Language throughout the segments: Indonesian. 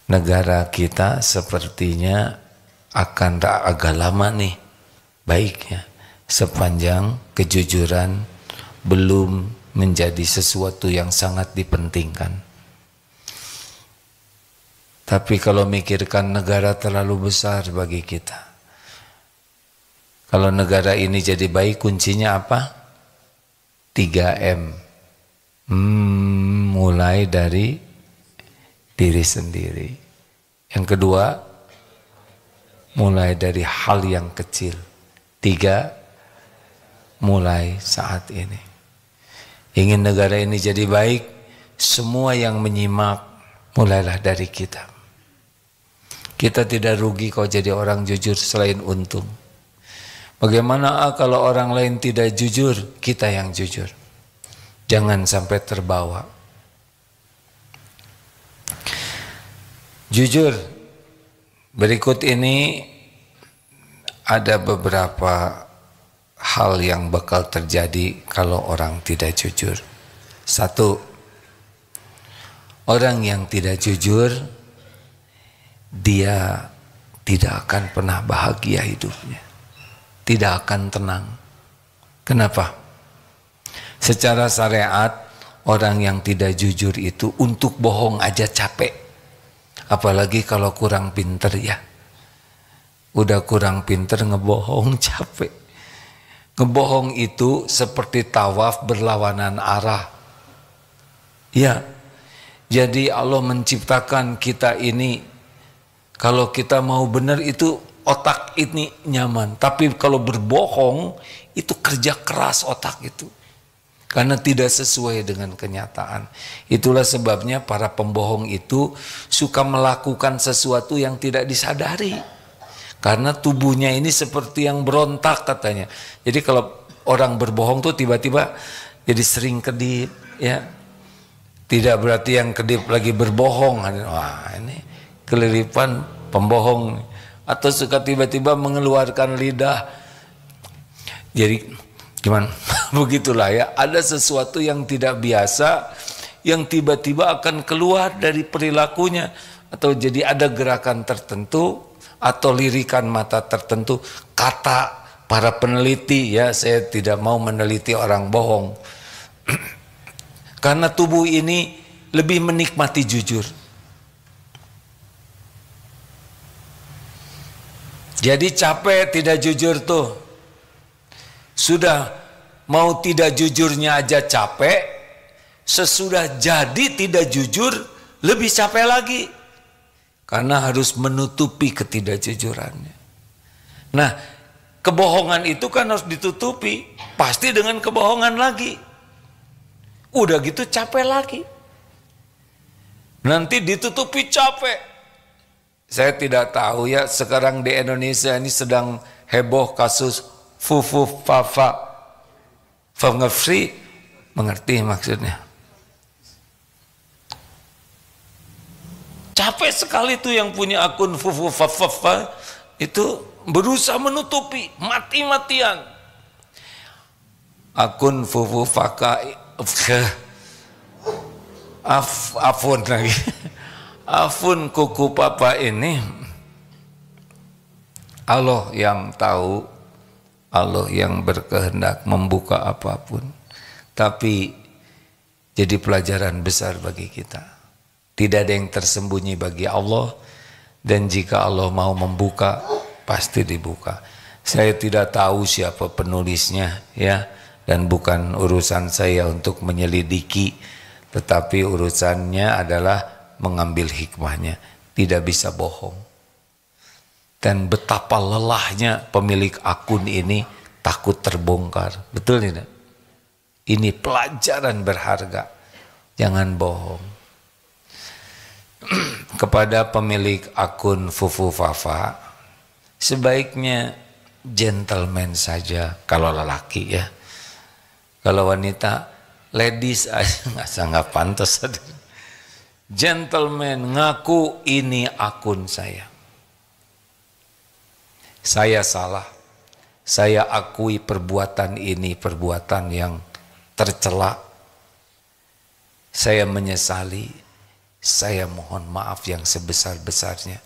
negara kita sepertinya akan agak lama nih baiknya, sepanjang kejujuran belum menjadi sesuatu yang sangat dipentingkan. Tapi kalau mikirkan negara terlalu besar bagi kita, kalau negara ini jadi baik, kuncinya apa? 3M. Mulai dari diri sendiri. Yang kedua, mulai dari hal yang kecil. 3, mulai saat ini. Ingin negara ini jadi baik, semua yang menyimak mulailah dari kita. Kita tidak rugi kalau jadi orang jujur selain untung. Bagaimana kalau orang lain tidak jujur, kita yang jujur. Jangan sampai terbawa. Jujur, berikut ini ada beberapa hal yang bakal terjadi kalau orang tidak jujur. 1, orang yang tidak jujur, dia tidak akan pernah bahagia hidupnya, tidak akan tenang. Kenapa? Secara syariat, orang yang tidak jujur itu untuk bohong aja capek. Apalagi kalau kurang pinter ya. Udah kurang pinter ngebohong capek. Ngebohong itu seperti tawaf berlawanan arah. Ya, jadi Allah menciptakan kita ini, kalau kita mau benar itu otak ini nyaman. Tapi kalau berbohong itu kerja keras otak itu. Karena tidak sesuai dengan kenyataan. Itulah sebabnya para pembohong itu suka melakukan sesuatu yang tidak disadari. Karena tubuhnya ini seperti yang berontak katanya. Jadi kalau orang berbohong tuh tiba-tiba jadi sering kedip, ya. Tidak berarti yang kedip lagi berbohong. Wah, ini keliripan pembohong. Atau suka tiba-tiba mengeluarkan lidah. Jadi gimana? Begitulah ya, ada sesuatu yang tidak biasa yang tiba-tiba akan keluar dari perilakunya, atau jadi ada gerakan tertentu atau lirikan mata tertentu. Kata para peneliti, ya, saya tidak mau meneliti orang bohong karena tubuh ini lebih menikmati jujur. Jadi capek tidak jujur tuh, sudah mau tidak jujurnya aja capek, sesudah jadi tidak jujur lebih capek lagi. Karena harus menutupi ketidakjujurannya. Nah, kebohongan itu kan harus ditutupi, pasti dengan kebohongan lagi. Udah gitu capek lagi. Nanti ditutupi capek. Saya tidak tahu ya, sekarang di Indonesia ini sedang heboh kasus fufu fafa. Free, mengerti maksudnya? Capek sekali tuh yang punya akun fufu fafa itu berusaha menutupi mati-matian. Akun fufu faka afun lagi. Afun kuku papa ini Allah yang tahu, Allah yang berkehendak membuka apapun. Tapi jadi pelajaran besar bagi kita. Tidak ada yang tersembunyi bagi Allah, dan jika Allah mau membuka, pasti dibuka. Saya tidak tahu siapa penulisnya, ya, dan bukan urusan saya untuk menyelidiki, tetapi urusannya adalah mengambil hikmahnya. Tidak bisa bohong. Dan betapa lelahnya pemilik akun ini takut terbongkar. Betul tidak? Ini pelajaran berharga. Jangan bohong. Kepada pemilik akun Fufu Fafa, sebaiknya gentleman saja kalau lelaki, ya. Kalau wanita, ladies aja nggak pantas. Gentleman ngaku ini akun saya. Saya salah. Saya akui perbuatan ini perbuatan yang tercela. Saya menyesali. saya mohon maaf yang sebesar-besarnya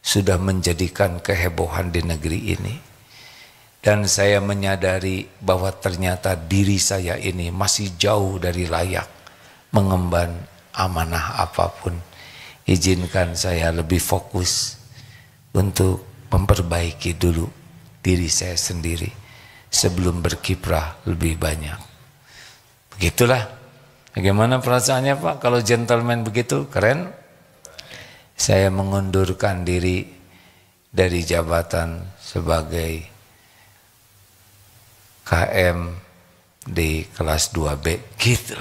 sudah menjadikan kehebohan di negeri ini. Dan saya menyadari bahwa ternyata diri saya ini masih jauh dari layak mengemban amanah apapun. Izinkan saya lebih fokus untuk memperbaiki dulu diri saya sendiri sebelum berkiprah lebih banyak. Begitulah. Bagaimana perasaannya Pak kalau gentleman begitu? Keren. Saya mengundurkan diri dari jabatan sebagai KM di kelas 2B gitu.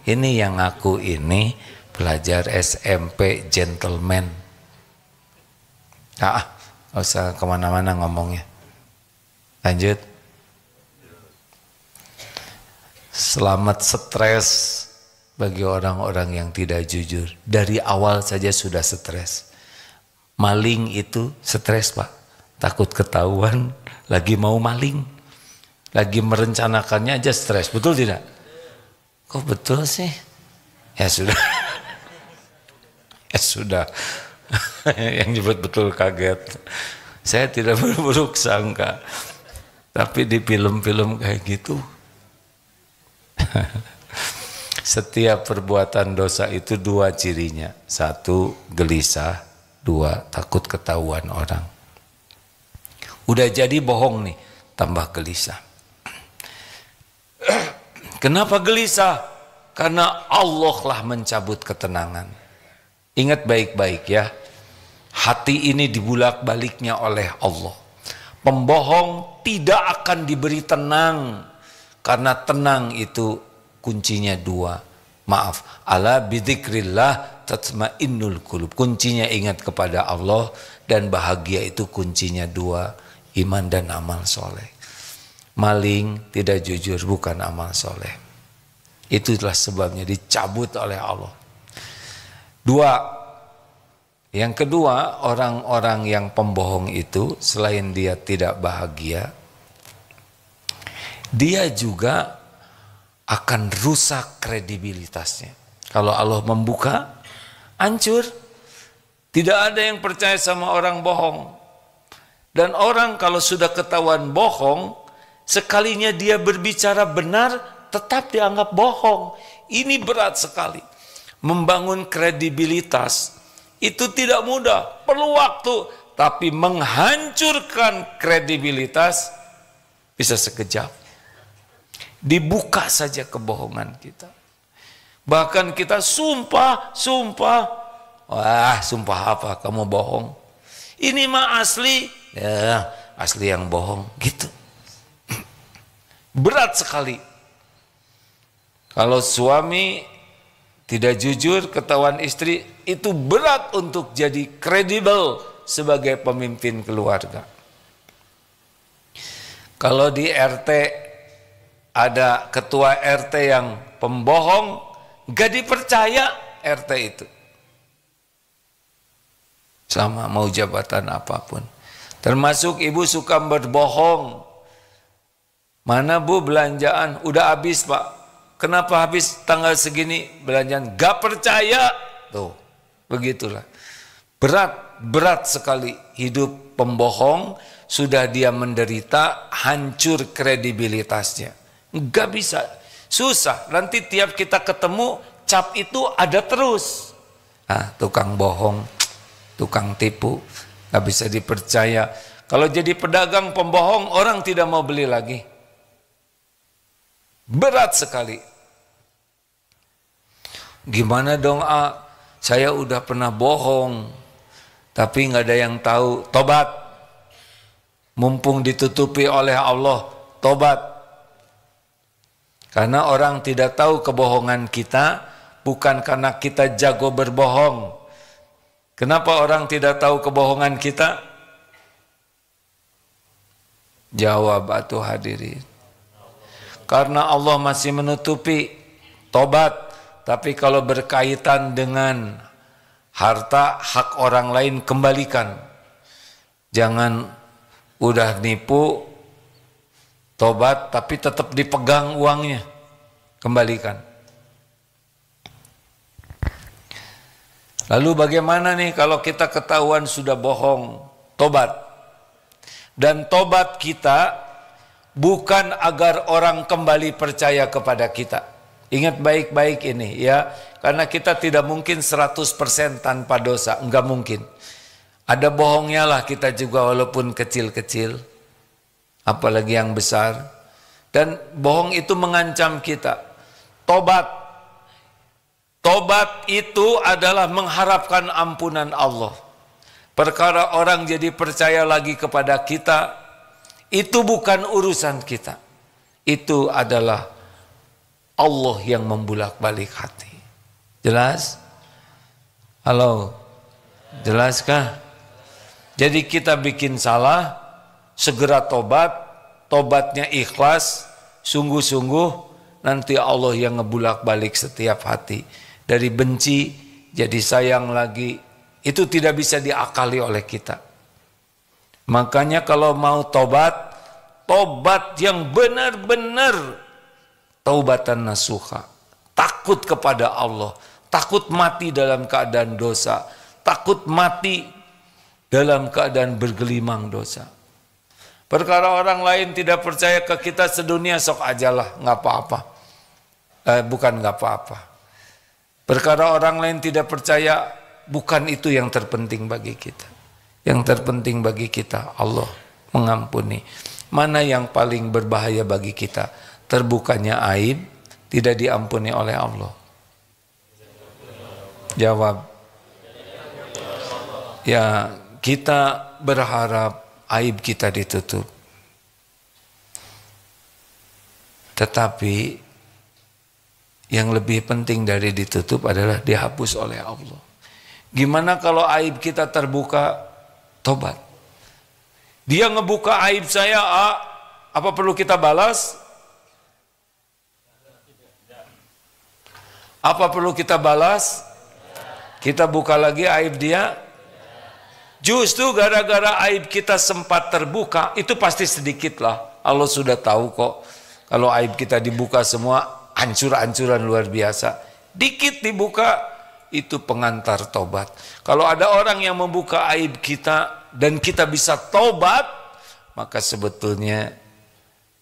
Ini yang aku ini pelajar SMP gentleman. Gak usah kemana-mana ngomongnya. Lanjut. Selamat stres bagi orang-orang yang tidak jujur. Dari awal saja sudah stres. Maling itu stres Pak. Takut ketahuan lagi mau maling. Lagi merencanakannya aja stres, betul tidak? Kok betul sih? Ya sudah. Ya sudah. Yang nyebut betul kaget. Saya tidak berburuk sangka. Tapi di film-film kayak gitu. Setiap perbuatan dosa itu dua cirinya. Satu, gelisah. Dua, takut ketahuan orang. Udah jadi bohong nih, tambah gelisah. Kenapa gelisah? Karena Allah lah mencabut ketenangan. Ingat baik-baik ya. Hati ini dibulak-baliknya oleh Allah. Pembohong tidak akan diberi tenang. Karena tenang itu kuncinya dua. Maaf. Ala bidzikrillah tatmainnul qulub. Kuncinya ingat kepada Allah. Dan bahagia itu kuncinya dua. Iman dan amal soleh. Maling, tidak jujur, bukan amal soleh. Itulah sebabnya dicabut oleh Allah. Dua, yang kedua, orang-orang yang pembohong itu selain dia tidak bahagia, dia juga akan rusak kredibilitasnya. Kalau Allah membuka, hancur. Tidak ada yang percaya sama orang bohong. Dan orang kalau sudah ketahuan bohong, sekalinya dia berbicara benar, tetap dianggap bohong. Ini berat sekali. Membangun kredibilitas itu tidak mudah, perlu waktu. Tapi menghancurkan kredibilitas bisa sekejap. Dibuka saja kebohongan kita. Bahkan kita sumpah. Wah, sumpah apa? Kamu bohong. Ini mah asli. Ya, asli yang bohong. Gitu. Berat sekali. Kalau suami tidak jujur ketahuan istri, itu berat untuk jadi kredibel sebagai pemimpin keluarga. Kalau di RT ada ketua RT yang pembohong, gak dipercaya RT itu. Sama mau jabatan apapun. Termasuk ibu suka berbohong. Mana Bu belanjaan? Udah habis Pak. Kenapa habis tanggal segini belanjaan? Gak percaya. Tuh, begitulah. Berat sekali hidup pembohong. Sudah dia menderita, hancur kredibilitasnya. Gak bisa. Susah. Nanti tiap kita ketemu, cap itu ada terus. Nah, tukang bohong, tukang tipu, gak bisa dipercaya. Kalau jadi pedagang pembohong, orang tidak mau beli lagi. Berat sekali. Gimana dong saya udah pernah bohong, tapi nggak ada yang tahu. Tobat. Mumpung ditutupi oleh Allah, tobat. Karena orang tidak tahu kebohongan kita, bukan karena kita jago berbohong. Kenapa orang tidak tahu kebohongan kita? Jawab atuh hadirin. Karena Allah masih menutupi. Tobat. Tapi kalau berkaitan dengan harta, hak orang lain, kembalikan. Jangan udah nipu, tobat tapi tetap dipegang uangnya. Kembalikan. Lalu bagaimana nih kalau kita ketahuan sudah bohong? Tobat. Dan tobat kita bukan agar orang kembali percaya kepada kita. Ingat baik-baik ini ya, karena kita tidak mungkin 100% tanpa dosa, enggak mungkin. Ada bohongnya lah kita juga walaupun kecil-kecil, apalagi yang besar. Dan bohong itu mengancam kita. Tobat. Tobat itu adalah mengharapkan ampunan Allah. Perkara orang jadi percaya lagi kepada kita, itu bukan urusan kita. Itu adalah Allah yang membulak-balik hati. Jelas? Halo? Jelaskah? Jadi kita bikin salah, segera tobat, tobatnya ikhlas, sungguh-sungguh, nanti Allah yang ngebulak-balik setiap hati. Dari benci jadi sayang lagi, itu tidak bisa diakali oleh kita. Makanya kalau mau tobat, tobat yang benar-benar taubatan nasuha. Takut kepada Allah, takut mati dalam keadaan dosa, takut mati dalam keadaan bergelimang dosa. Perkara orang lain tidak percaya ke kita sedunia, sok ajalah, nggak apa-apa. Bukan nggak apa-apa. Perkara orang lain tidak percaya, bukan itu yang terpenting bagi kita. Yang terpenting bagi kita, Allah mengampuni. Mana yang paling berbahaya bagi kita? Terbukanya aib, tidak diampuni oleh Allah. Jawab. Ya, kita berharap aib kita ditutup. Tetapi yang lebih penting dari ditutup adalah dihapus oleh Allah. Gimana kalau aib kita terbuka? Tobat. Dia ngebuka aib saya, apa perlu kita balas? Apa perlu kita balas? Kita buka lagi aib dia? Justru gara-gara aib kita sempat terbuka, itu pasti sedikit lah. Allah sudah tahu kok, kalau aib kita dibuka semua, hancur-hancuran luar biasa. Dikit dibuka, itu pengantar tobat. Kalau ada orang yang membuka aib kita, dan kita bisa tobat, maka sebetulnya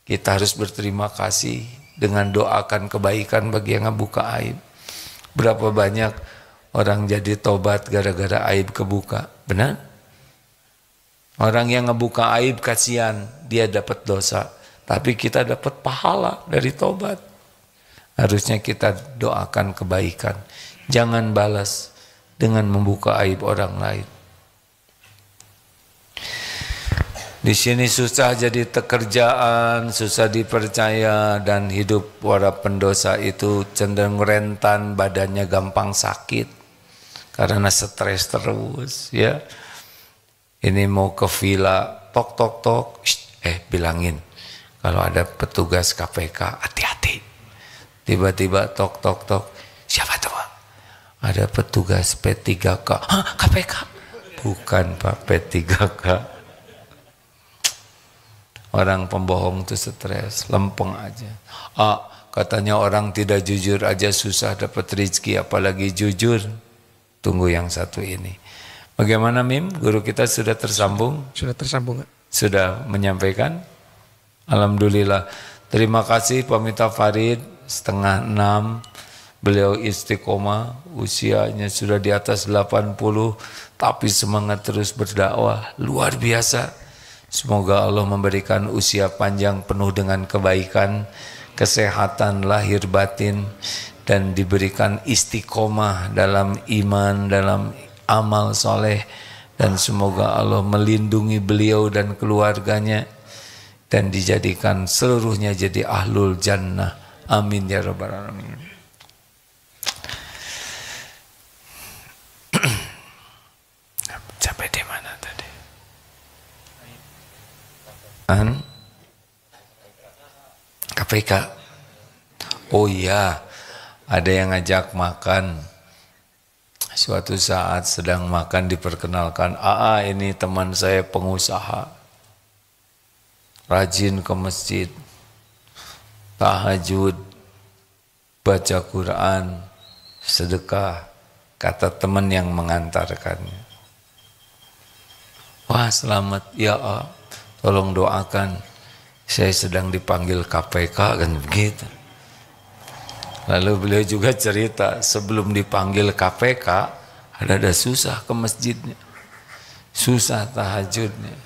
kita harus berterima kasih dengan doakan kebaikan bagi yang membuka aib. Berapa banyak orang jadi tobat gara-gara aib kebuka, benar? Orang yang ngebuka aib kasihan, dia dapat dosa, tapi kita dapat pahala dari tobat. Harusnya kita doakan kebaikan, jangan balas dengan membuka aib orang lain. Di sini susah jadi pekerjaan, susah dipercaya, dan hidup para pendosa itu cenderung rentan, badannya gampang sakit karena stres terus, ya. Ini mau ke villa, tok tok tok, bilangin kalau ada petugas KPK, hati-hati. Tiba-tiba tok tok tok, siapa tuh? Ada petugas P3K. Hah, KPK? Bukan Pak, P3K. Orang pembohong itu stres, lempeng aja. Katanya orang tidak jujur aja susah dapat rezeki, apalagi jujur. Tunggu yang satu ini. Bagaimana Mim? Guru kita sudah tersambung? Sudah tersambung. Sudah menyampaikan? Alhamdulillah. Terima kasih Pak Mita Farid, 5:30. Beliau istiqomah, usianya sudah di atas 80, tapi semangat terus berdakwah. Luar biasa. Semoga Allah memberikan usia panjang penuh dengan kebaikan, kesehatan lahir batin, dan diberikan istiqomah dalam iman, dalam amal soleh, dan semoga Allah melindungi beliau dan keluarganya dan dijadikan seluruhnya jadi ahlul jannah. Amin ya rabbal alamin. Sampai di mana tadi? KPK. Oh iya, ada yang ngajak makan. Suatu saat sedang makan diperkenalkan, ini teman saya pengusaha, rajin ke masjid, tahajud, baca Quran, sedekah, kata teman yang mengantarkannya, wah selamat ya, tolong doakan, saya sedang dipanggil KPK, kan begitu. Lalu beliau juga cerita, sebelum dipanggil KPK ada susah ke masjidnya, susah tahajudnya,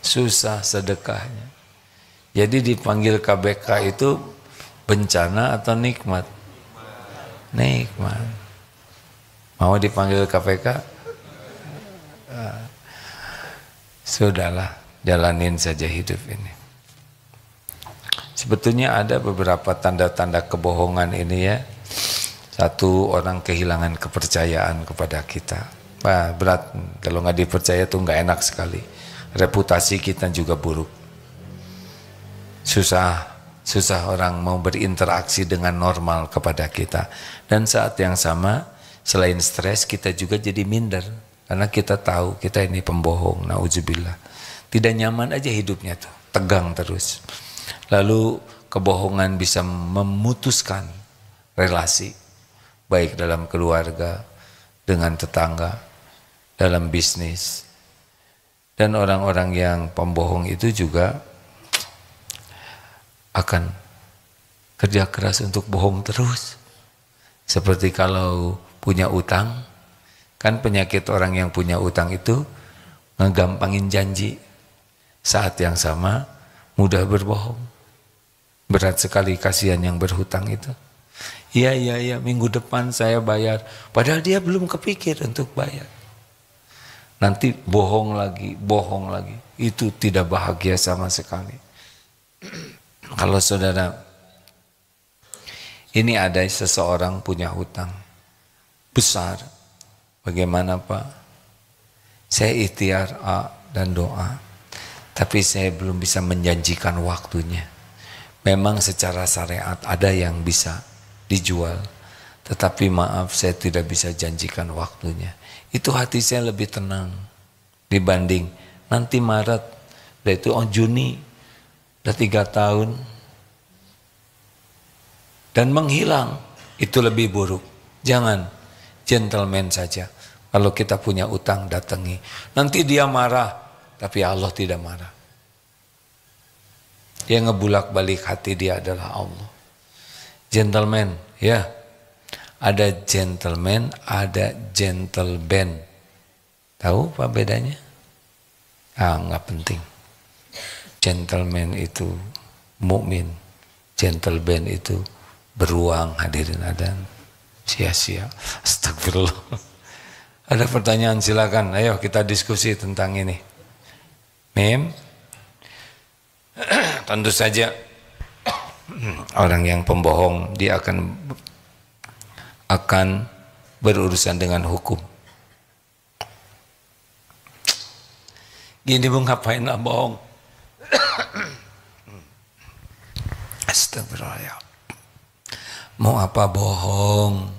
susah sedekahnya. Jadi dipanggil KPK itu bencana atau nikmat? Nikmat. Mau dipanggil KPK? Sudahlah, jalanin saja hidup ini. Sebetulnya ada beberapa tanda-tanda kebohongan ini ya. Satu, orang kehilangan kepercayaan kepada kita. Wah, berat, kalau nggak dipercaya tuh nggak enak sekali. Reputasi kita juga buruk. Susah orang mau berinteraksi dengan normal kepada kita. Dan saat yang sama, selain stres, kita juga jadi minder. Karena kita tahu kita ini pembohong, na'udzubillah. Tidak nyaman aja hidupnya tuh, tegang terus. Lalu kebohongan bisa memutuskan relasi, baik dalam keluarga, dengan tetangga, dalam bisnis. Dan orang-orang yang pembohong itu juga akan kerja keras untuk bohong terus. Seperti kalau punya utang, kan penyakit orang yang punya utang itu ngegampangin janji. Saat yang sama mudah berbohong. Berat sekali, kasihan yang berhutang itu. Iya, minggu depan saya bayar. Padahal dia belum kepikir untuk bayar. Nanti bohong lagi. Itu tidak bahagia sama sekali. Kalau saudara, ini ada seseorang punya hutang besar. Bagaimana Pak? Saya ikhtiar dan doa, tapi saya belum bisa menjanjikan waktunya. Memang secara syariat ada yang bisa dijual, tetapi maaf saya tidak bisa janjikan waktunya. Itu hati saya lebih tenang dibanding nanti Maret, dan itu Juni, udah 3 tahun dan menghilang. Itu lebih buruk. Jangan, gentleman saja. Kalau kita punya utang, datangi. Nanti dia marah, tapi Allah tidak marah. Dia ngebulak-balik hati dia adalah Allah. Gentleman, ya. Ada gentleman, ada gentleman. Tahu apa bedanya? Nggak penting. Gentleman itu mukmin, gentleman itu beruang, hadirin adan. Sia-sia. Astagfirullah. Ada pertanyaan silakan. Ayo kita diskusi tentang ini. Mem. Tentu saja orang yang pembohong dia akan berurusan dengan hukum. Gini Bung, ngapain lah bohong? Astagfirullah. Mau apa bohong?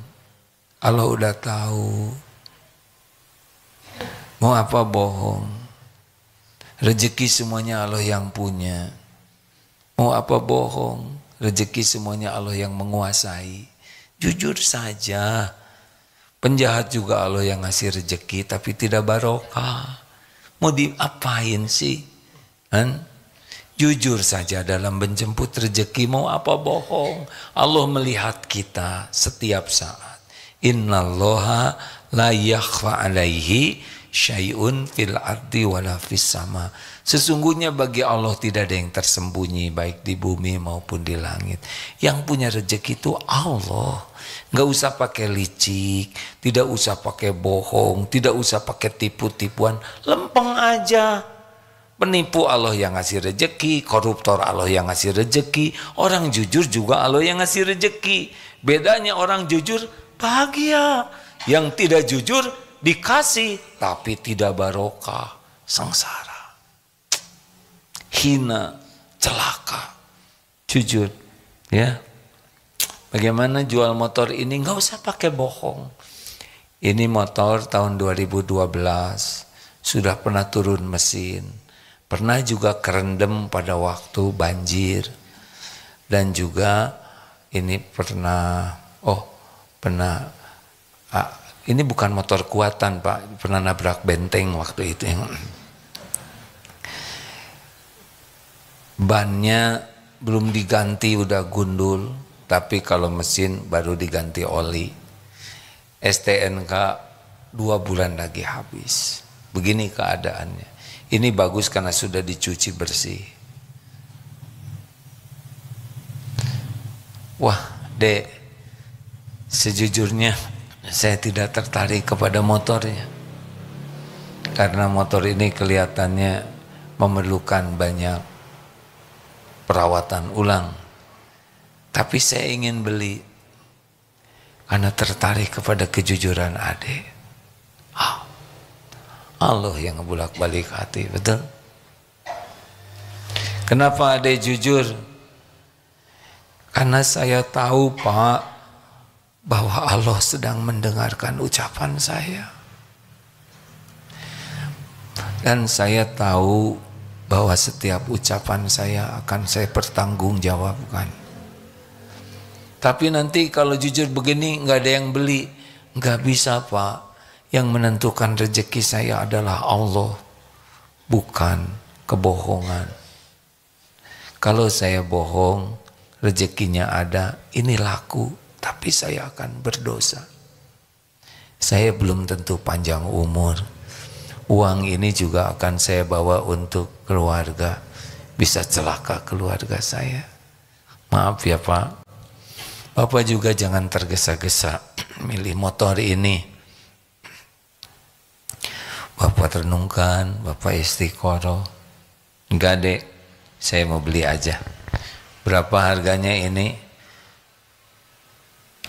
Allah udah tahu. Mau apa bohong? Rezeki semuanya Allah yang punya. Mau apa bohong? Rezeki semuanya Allah yang menguasai. Jujur saja. Penjahat juga Allah yang ngasih rezeki tapi tidak barokah. Mau diapain sih? Kan? Jujur saja dalam menjemput rezeki. Mau apa bohong? Allah melihat kita setiap saat. Innallaha la yakhfa alaihi syai'un fil ardi wala fis sama. Sesungguhnya bagi Allah tidak ada yang tersembunyi baik di bumi maupun di langit. Yang punya rezeki itu Allah. Nggak usah pakai licik, tidak usah pakai bohong, tidak usah pakai tipu-tipuan, lempeng aja. Penipu Allah yang ngasih rezeki, koruptor Allah yang ngasih rezeki, orang jujur juga Allah yang ngasih rezeki. Bedanya orang jujur bahagia, yang tidak jujur dikasih tapi tidak barokah, sengsara, hina, celaka. Jujur, ya. Bagaimana jual motor ini? Nggak usah pakai bohong. Ini motor tahun 2012 sudah pernah turun mesin, pernah juga kerendam pada waktu banjir, dan juga ini pernah Pak, ini bukan motor kuatan Pak, pernah nabrak benteng waktu itu. Yang bannya belum diganti udah gundul, tapi kalau mesin baru diganti oli. STNK 2 bulan lagi habis. Begini keadaannya. Ini bagus karena sudah dicuci bersih. Wah, Dek, sejujurnya saya tidak tertarik kepada motornya. Karena motor ini kelihatannya memerlukan banyak perawatan ulang. Tapi saya ingin beli karena tertarik kepada kejujuran Ade. Allah yang ngebulak-balik hati, betul? Kenapa Ade jujur? Karena saya tahu Pak, bahwa Allah sedang mendengarkan ucapan saya. Dan saya tahu bahwa setiap ucapan saya akan saya pertanggungjawabkan. Tapi nanti kalau jujur begini nggak ada yang beli, nggak bisa Pak. Yang menentukan rezeki saya adalah Allah, bukan kebohongan. Kalau saya bohong, rezekinya ada, ini laku, tapi saya akan berdosa. Saya belum tentu panjang umur. Uang ini juga akan saya bawa untuk keluarga, bisa celaka keluarga saya. Maaf ya Pak, Bapak juga jangan tergesa-gesa milih motor ini. Bapak renungkan, Bapak istiqoroh. Enggak Dek, saya mau beli aja. Berapa harganya ini?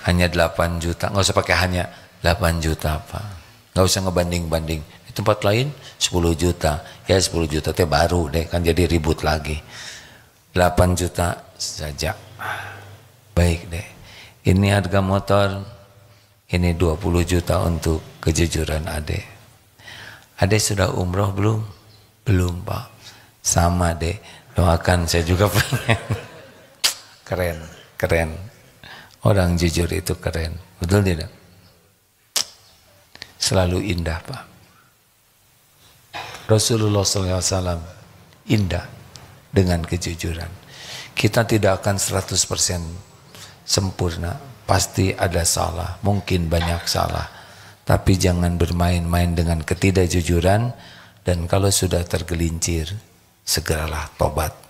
Hanya 8 juta, nggak usah pakai hanya 8 juta Pak. Nggak usah ngebanding-banding. Di tempat lain 10 juta, ya 10 juta teh baru deh, kan jadi ribut lagi. 8 juta saja. Baik deh, ini harga motor, ini 20 juta untuk kejujuran Ade. Ade sudah umroh belum? Belum Pak. Sama deh, doakan saya juga pengen. Keren, keren. Orang jujur itu keren, betul tidak? Selalu indah Pak. Rasulullah SAW indah dengan kejujuran. Kita tidak akan 100% sempurna, pasti ada salah, mungkin banyak salah. Tapi jangan bermain-main dengan ketidakjujuran, dan kalau sudah tergelincir, segeralah tobat.